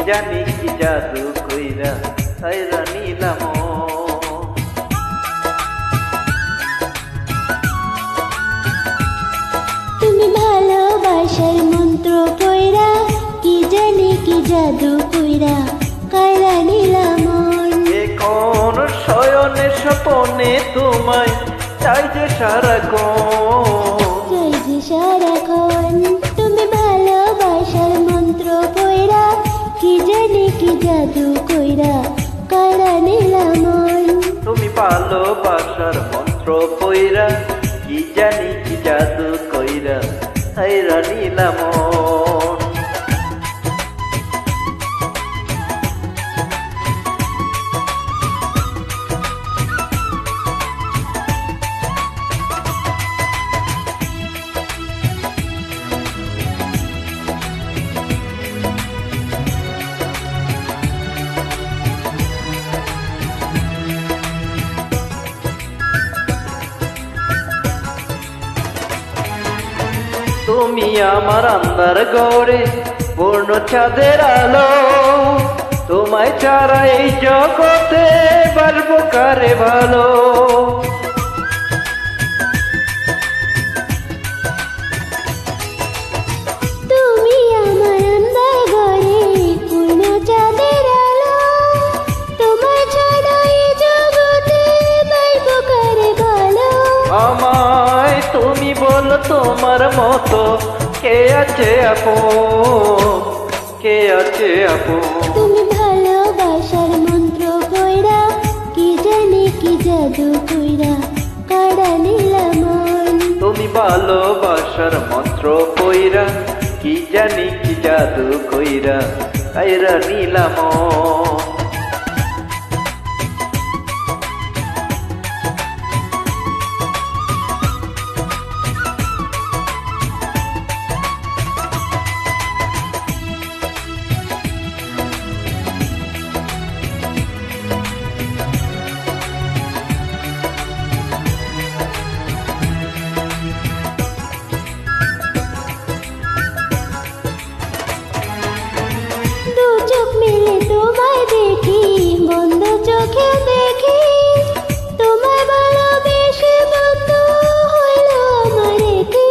জানি কি জাদু কইরা কাইরা নিলাম তুমি ভালোবাসার মন্ত্র পয়রা কি জানি কি জাদু কইরা কাইরা নিলাম এখন শয়নে স্বপনে তোমায় চাই যে সারাক্ষণ তুমি ভালোবাসার মন্ত্র পয়রা কি জানি কি জাদু কইরা কাইরা নিলাম তুমি ভালোবাসার মন্ত্র পয়রা কি জানি কি জাদু কইরা কাইরা নিলাম তুমি আমার আন্ধার গড়ে পূর্ণ চাঁদের আলো তোমায় ছাড়া এই জগতে বাসবো কারে ভালো তুমি আমার আন্ধার গড়ে পূর্ণ চাঁদের আলো তোমায় ছাড়া এই জগতে বাসবো কারে ভালো আমায় তুমি বলো তোমার মতো কে আছে আপন কে আছে আপন তুমি ভালোবাসার মন্ত্র পয়রা কি জানি কি জাদু কইরা কাইরা নিলাম তুমি ভালোবাসার মন্ত্র পয়রা কি জানি কি জাদু কইরা কাইরা নিলাম চোখ মেলে তোমায় দেখি বন্ধ চোখে দেখি তোমায় ভালোবেসে বন্ধু হইল আমার কি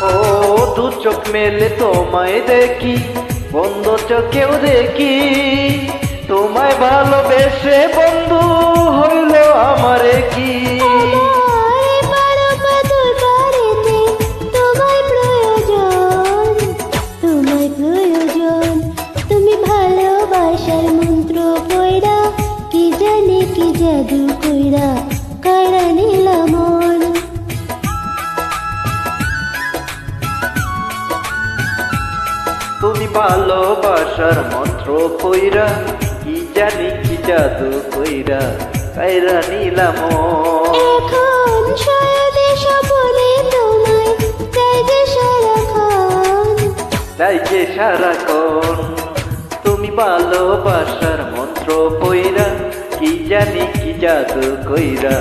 ও দু চোখ মেলে তোমায় দেখি বন্ধ চোখেও দেখি তোমায় ভালোবেসে বন্ধু হইল আমারে কি কি জাদু কইরা কাইরা নিলাম তুমি ভালোবাসার মন্ত্র পয়রা কি জানি কি জাদু কইরা কাইরা নিলাম এখন শয়নে স্বপনে তোমায় চাই যে সারাক্ষণ চাই যে সারাক্ষণ তুমি ভালোবাসার মন্ত্র পয়রা কি জানি কি জাদু কইরা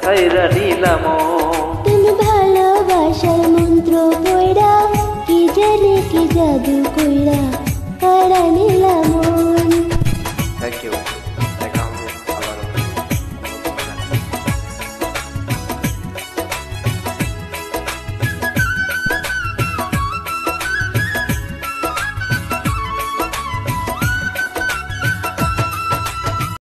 কাইরা নিলাম তুমি ভালোবাসার মন্ত্র পয়রা কি জানি কি জাদু